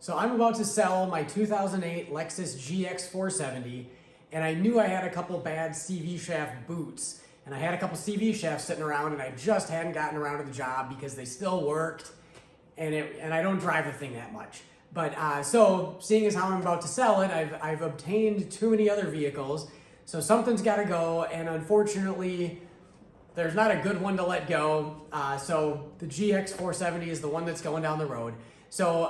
So I'm about to sell my 2008 Lexus GX470, and I knew I had a couple bad CV shaft boots. And I had a couple CV shafts sitting around, and I just hadn't gotten around to the job because they still worked, and I don't drive the thing that much. But so seeing as how I'm about to sell it, I've obtained too many other vehicles, so something's got to go, and unfortunately, there's not a good one to let go. So the GX470 is the one that's going down the road. So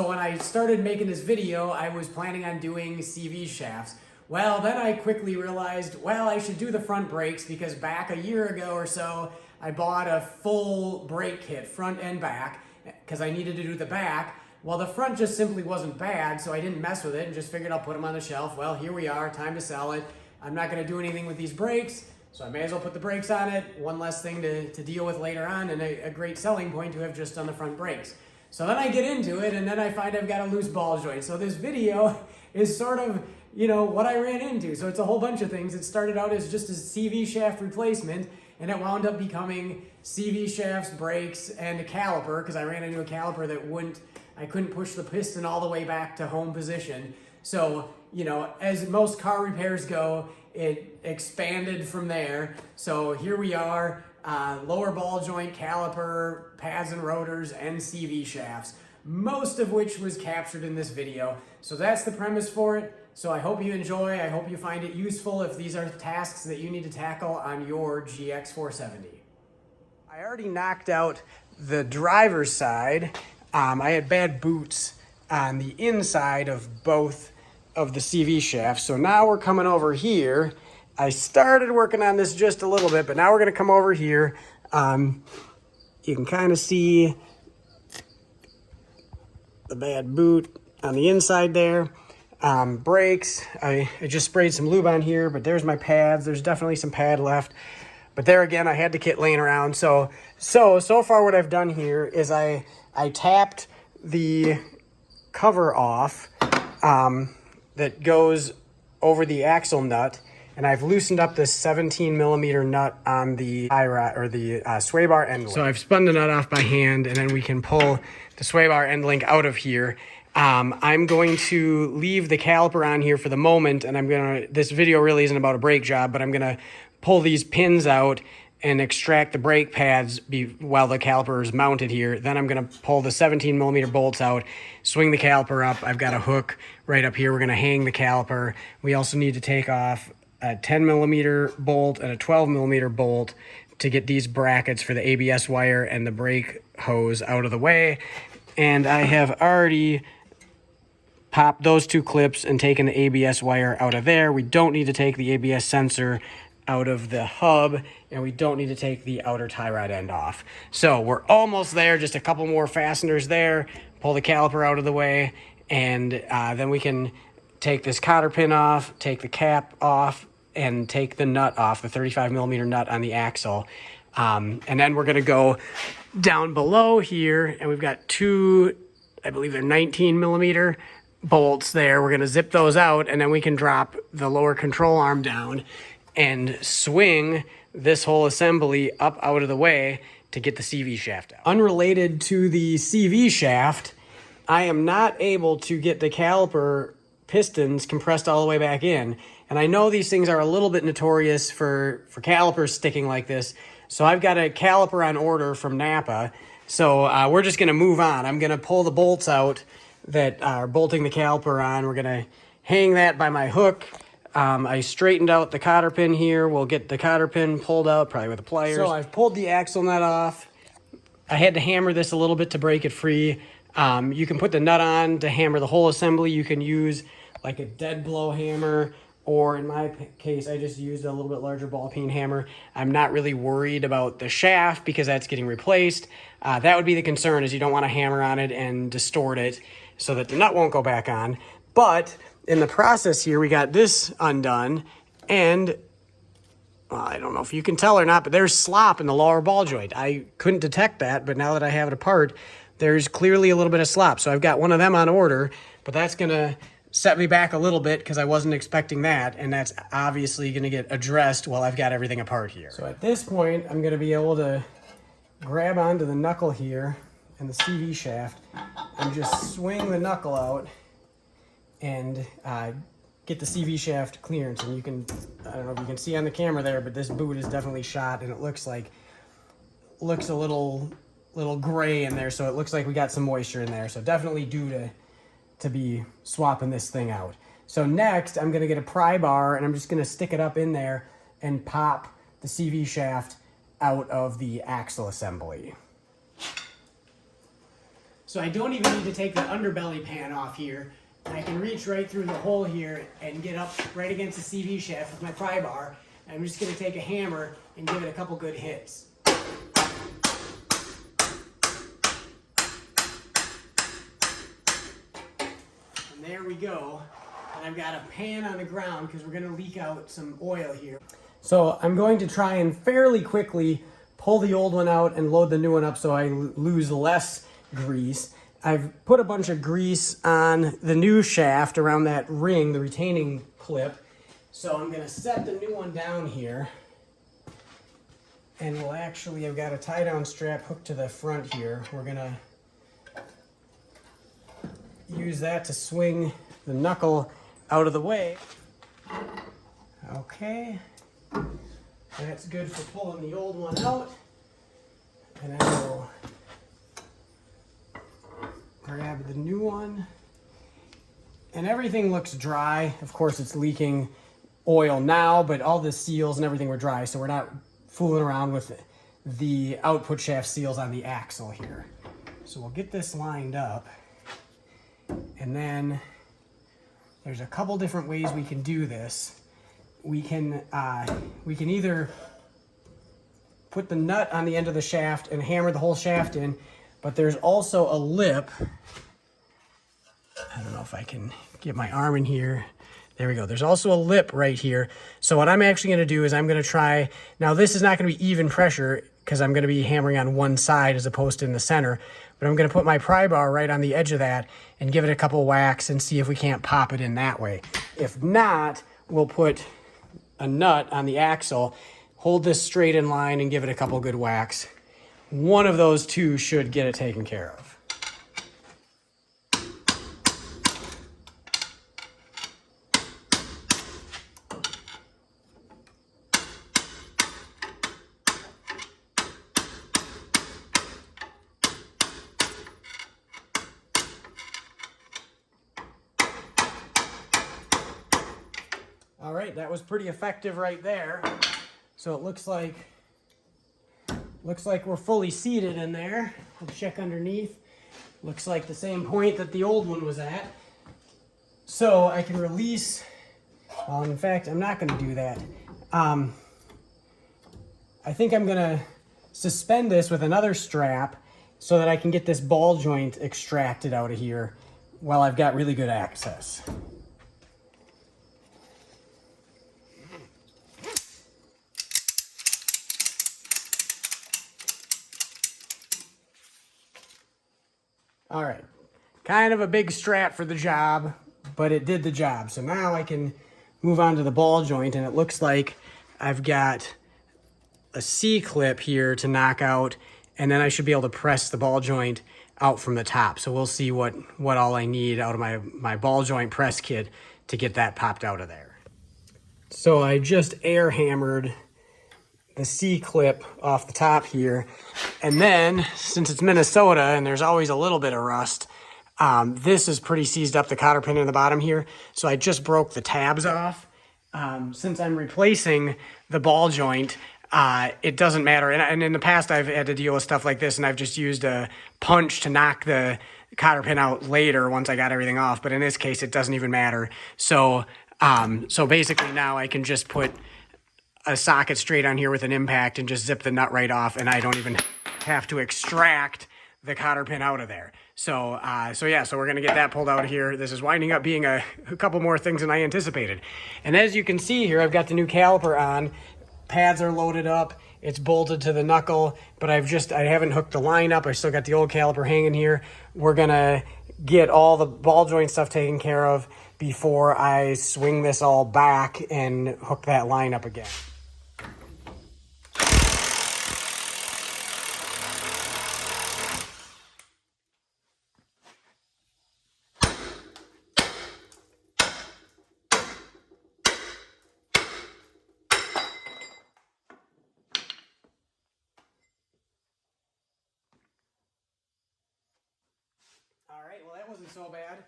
when I started making this video, I was planning on doing CV shafts. Well, then I quickly realized, well, I should do the front brakes because back a year ago or so, I bought a full brake kit, front and back, because I needed to do the back. Well, the front just simply wasn't bad, so I didn't mess with it and just figured I'll put them on the shelf. Well, here we are, time to sell it. I'm not gonna do anything with these brakes, so I may as well put the brakes on it. One less thing to deal with later on, and a great selling point to have just done the front brakes. So then I get into it, and then I find I've got a loose ball joint. So this video is sort of, you know, what I ran into. So it's a whole bunch of things. It started out as just a CV shaft replacement, and it wound up becoming CV shafts, brakes, and a caliper, because I ran into a caliper that I couldn't push the piston all the way back to home position. So, you know, as most car repairs go, it expanded from there. So here we are, lower ball joint, caliper, pads and rotors, and CV shafts, most of which was captured in this video. So that's the premise for it. So I hope you enjoy. I hope you find it useful if these are tasks that you need to tackle on your GX470. I already knocked out the driver's side. I had bad boots on the inside of both of the CV shafts. So now we're coming over here. I started working on this just a little bit, but now we're gonna come over here. You can kind of see the bad boot on the inside there. Brakes, I just sprayed some lube on here, but there's my pads. There's definitely some pad left. But there again, I had the kit laying around. So far what I've done here is I tapped the cover off that goes over the axle nut, and I've loosened up this 17 millimeter nut on the tie rod, or the sway bar end link. So I've spun the nut off by hand, and then we can pull the sway bar end link out of here. I'm going to leave the caliper on here for the moment, and this video really isn't about a brake job, but I'm gonna pull these pins out and extract the brake pads while the caliper is mounted here. Then I'm gonna pull the 17 millimeter bolts out, swing the caliper up. I've got a hook right up here. We're gonna hang the caliper. We also need to take off a 10 millimeter bolt and a 12 millimeter bolt to get these brackets for the ABS wire and the brake hose out of the way. And I have already popped those two clips and taken the ABS wire out of there. We don't need to take the ABS sensor out of the hub, and we don't need to take the outer tie rod end off. So we're almost there, just a couple more fasteners there, pull the caliper out of the way, and then we can take this cotter pin off, take the cap off, and take the nut off, the 35 millimeter nut on the axle. And then we're gonna go down below here, and we've got two, I believe they're 19 millimeter bolts there. We're gonna zip those out, and then we can drop the lower control arm down and swing this whole assembly up out of the way to get the CV shaft out. Unrelated to the CV shaft, I am not able to get the caliper pistons compressed all the way back in. And I know these things are a little bit notorious for calipers sticking like this. So I've got a caliper on order from Napa. So we're just gonna move on. I'm gonna pull the bolts out that are bolting the caliper on. We're gonna hang that by my hook. I straightened out the cotter pin here. We'll get the cotter pin pulled out, probably with the pliers. So I've pulled the axle nut off. I had to hammer this a little bit to break it free. You can put the nut on to hammer the whole assembly. You can use like a dead blow hammer, or in my case, I just used a little bit larger ball peen hammer. I'm not really worried about the shaft because that's getting replaced. That would be the concern, is you don't want to hammer on it and distort it so that the nut won't go back on. But in the process here, we got this undone, and well, I don't know if you can tell or not, but there's slop in the lower ball joint. I couldn't detect that, but now that I have it apart, there's clearly a little bit of slop. So I've got one of them on order, but that's gonna set me back a little bit because I wasn't expecting that, and that's obviously gonna get addressed while I've got everything apart here. So at this point, I'm gonna be able to grab onto the knuckle here and the CV shaft and just swing the knuckle out and get the CV shaft clearance. And you can, I don't know if you can see on the camera there, but this boot is definitely shot, and it looks a little gray in there, so it looks like we got some moisture in there. So definitely due to be swapping this thing out. So next, I'm gonna get a pry bar, and I'm just gonna stick it up in there and pop the CV shaft out of the axle assembly. So I don't even need to take the underbelly pan off here. I can reach right through the hole here and get up right against the CV shaft with my pry bar. I'm just gonna take a hammer and give it a couple good hits. And there we go. And I've got a pan on the ground because we're gonna leak out some oil here. So I'm going to try and fairly quickly pull the old one out and load the new one up so I lose less grease. I've put a bunch of grease on the new shaft around that ring, the retaining clip. So I'm gonna set the new one down here. And I've got a tie down strap hooked to the front here. We're gonna use that to swing the knuckle out of the way. Okay, that's good for pulling the old one out. And I will grab the new one. And everything looks dry. Of course, it's leaking oil now, but all the seals and everything were dry, so we're not fooling around with the output shaft seals on the axle here. So we'll get this lined up. And then there's a couple different ways we can do this. We can either put the nut on the end of the shaft and hammer the whole shaft in, but there's also a lip. I don't know if I can get my arm in here. There we go. There's also a lip right here. So what I'm actually going to do is I'm going to try, now this is not going to be even pressure because I'm going to be hammering on one side as opposed to in the center, but I'm going to put my pry bar right on the edge of that and give it a couple whacks and see if we can't pop it in that way. If not, we'll put a nut on the axle, hold this straight in line and give it a couple good whacks. One of those two should get it taken care of. All right, that was pretty effective right there. So it looks like we're fully seated in there. We'll check underneath. Looks like the same point that the old one was at. So I can release, well, in fact, I'm not gonna do that. I think I'm gonna suspend this with another strap so that I can get this ball joint extracted out of here while I've got really good access. All right, kind of a big strap for the job, but it did the job. So now I can move on to the ball joint, and it looks like I've got a C-clip here to knock out, and then I should be able to press the ball joint out from the top. So we'll see what all I need out of my ball joint press kit to get that popped out of there. So I just air hammered the C-clip off the top here. And then, since it's Minnesota and there's always a little bit of rust, this is pretty seized up, the cotter pin in the bottom here. So I just broke the tabs off. Since I'm replacing the ball joint, it doesn't matter. And in the past, I've had to deal with stuff like this, and I've just used a punch to knock the cotter pin out later once I got everything off. But in this case, it doesn't even matter. So basically now I can just put a socket straight on here with an impact and just zip the nut right off, and I don't even have to extract the cotter pin out of there. So we're gonna get that pulled out of here. This is winding up being a couple more things than I anticipated. And as you can see here, I've got the new caliper on. Pads are loaded up. It's bolted to the knuckle, but I haven't hooked the line up. I still got the old caliper hanging here. We're gonna get all the ball joint stuff taken care of before I swing this all back and hook that line up again. wasn't so bad.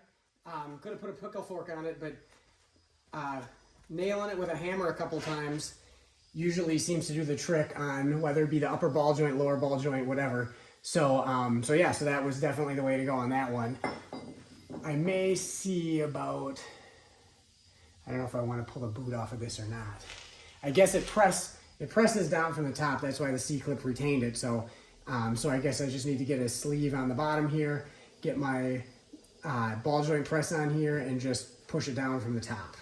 Could have put a pickle fork on it, but nailing it with a hammer a couple times usually seems to do the trick on whether it be the upper ball joint, lower ball joint, whatever. So, so that was definitely the way to go on that one. I may see about, I don't know if I want to pull the boot off of this or not. I guess it presses down from the top. That's why the C-clip retained it. So, so I guess I just need to get a sleeve on the bottom here, get my ball joint press on here, and just push it down from the top.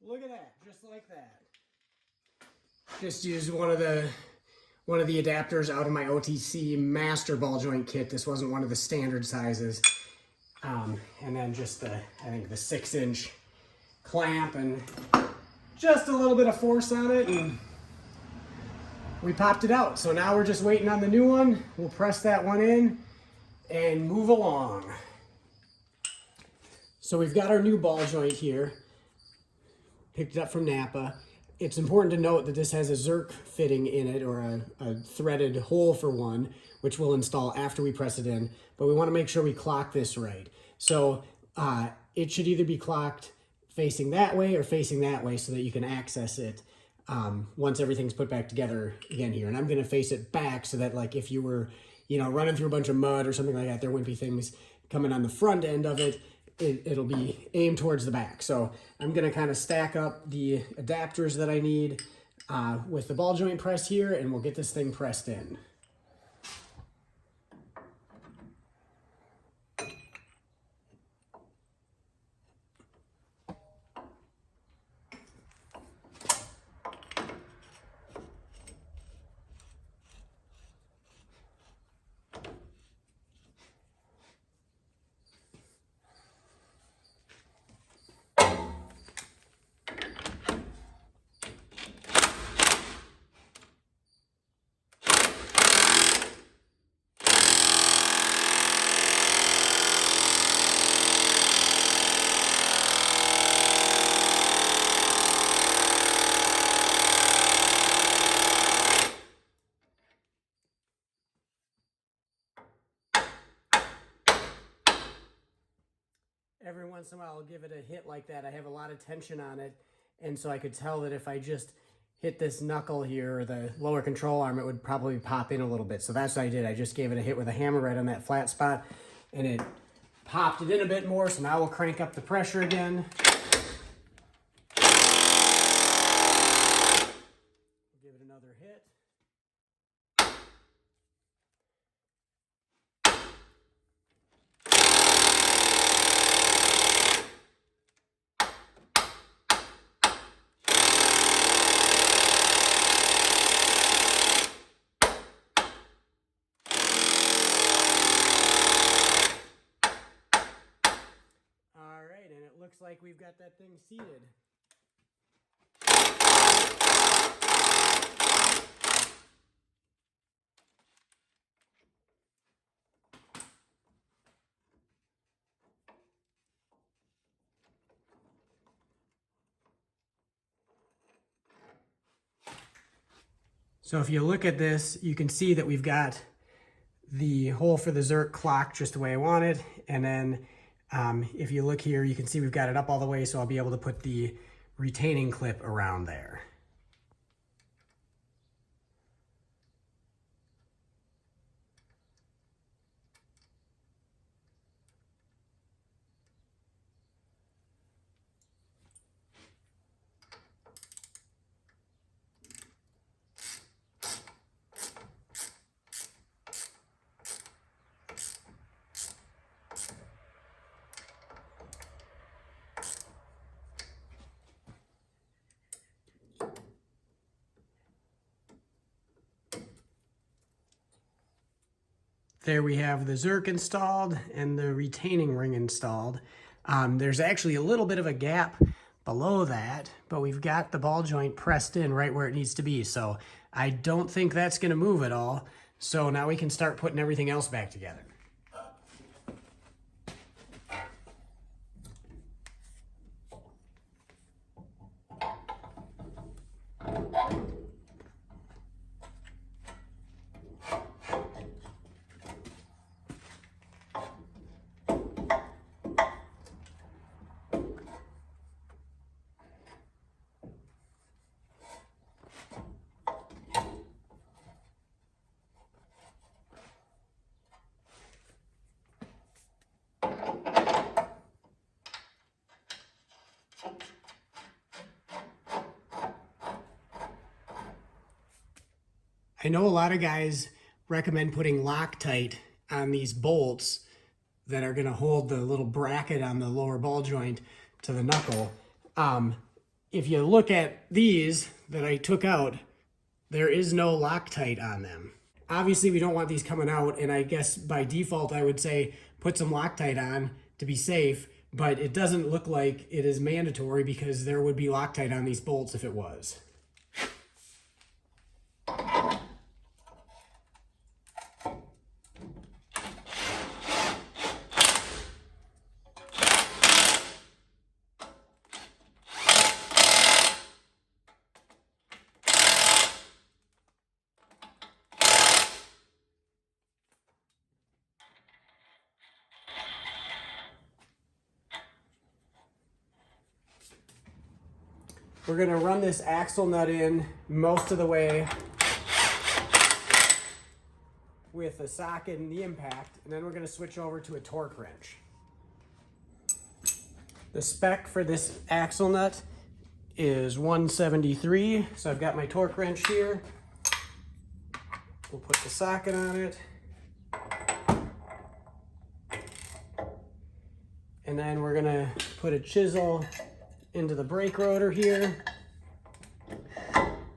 Look at that, just like that. Just used one of the adapters out of my OTC master ball joint kit. This wasn't one of the standard sizes. And then just I think the 6-inch clamp and just a little bit of force on it, and we popped it out. So now we're just waiting on the new one. We'll press that one in and move along. So we've got our new ball joint here. Picked it up from Napa. It's important to note that this has a Zerk fitting in it, or a threaded hole for one, which we'll install after we press it in, but we want to make sure we clock this right. So it should either be clocked facing that way or facing that way so that you can access it once everything's put back together again here. And I'm going to face it back so that, like, if you were, you know, running through a bunch of mud or something like that, there wouldn't be things coming on the front end of it. It'll be aimed towards the back. So I'm gonna kind of stack up the adapters that I need with the ball joint press here, and we'll get this thing pressed in. Every once in a while I'll give it a hit like that. I have a lot of tension on it, and so I could tell that if I just hit this knuckle here, or the lower control arm, it would probably pop in a little bit. So that's what I did. I just gave it a hit with a hammer right on that flat spot, and it popped it in a bit more. So now we'll crank up the pressure again. Give it another hit. Looks like we've got that thing seated. So if you look at this, you can see that we've got the hole for the Zerk clocked just the way I want it, and then if you look here, you can see we've got it up all the way, so I'll be able to put the retaining clip around there. There we have the Zerk installed and the retaining ring installed. There's actually a little bit of a gap below that, but we've got the ball joint pressed in right where it needs to be. So I don't think that's going to move at all. So now we can start putting everything else back together. I know a lot of guys recommend putting Loctite on these bolts that are going to hold the little bracket on the lower ball joint to the knuckle. If you look at these that I took out, there is no Loctite on them. Obviously, we don't want these coming out, and I guess by default, I would say put some Loctite on to be safe, but it doesn't look like it is mandatory because there would be Loctite on these bolts if it was. We're going to run this axle nut in most of the way with the socket and the impact, and then we're going to switch over to a torque wrench. The spec for this axle nut is 173, so I've got my torque wrench here. We'll put the socket on it. And then we're going to put a chisel into the brake rotor here.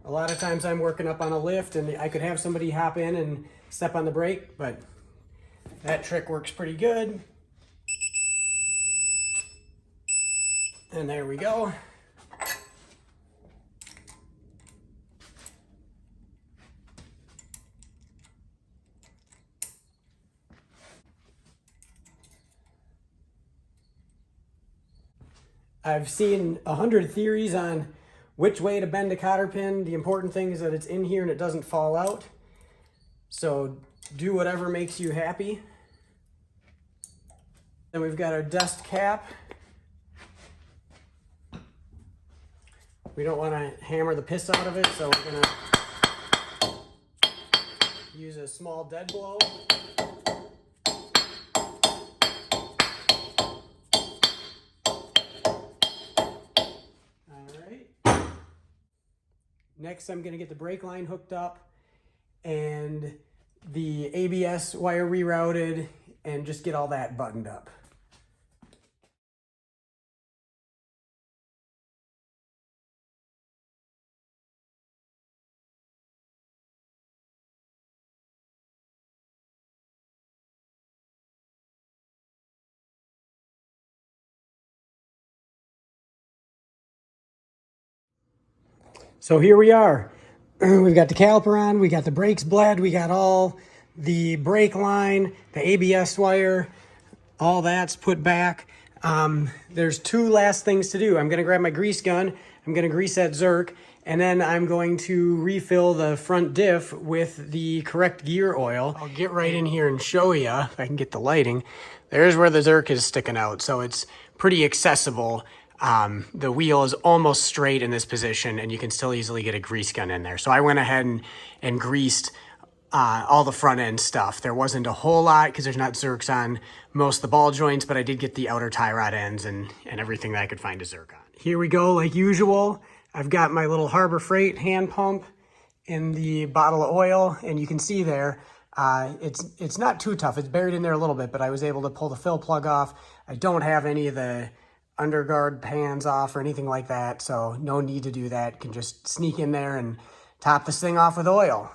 A lot of times I'm working up on a lift and I could have somebody hop in and step on the brake, but that trick works pretty good. And there we go. I've seen 100 theories on which way to bend a cotter pin. The important thing is that it's in here and it doesn't fall out. So do whatever makes you happy. Then we've got our dust cap. We don't want to hammer the piss out of it, so we're going to use a small dead blow. Next, I'm going to get the brake line hooked up and the ABS wire rerouted and just get all that buttoned up. So here we are. We've got the caliper on, we got the brakes bled, we got all the brake line, the ABS wire, all that's put back. There's two last things to do. I'm gonna grab my grease gun, I'm gonna grease that Zerk, and then I'm going to refill the front diff with the correct gear oil. I'll get right in here and show you, if I can get the lighting. There's where the Zerk is sticking out, so it's pretty accessible. The wheel is almost straight in this position and you can still easily get a grease gun in there. So I went ahead and greased all the front end stuff. There wasn't a whole lot because there's not Zerks on most of the ball joints, but I did get the outer tie rod ends and everything that I could find a Zerk on. Here we go, like usual. I've got my little Harbor Freight hand pump in the bottle of oil, and you can see there, it's not too tough. It's buried in there a little bit, but I was able to pull the fill plug off. I don't have any of the underguard pans off or anything like that, so no need to do that. You can just sneak in there and top this thing off with oil.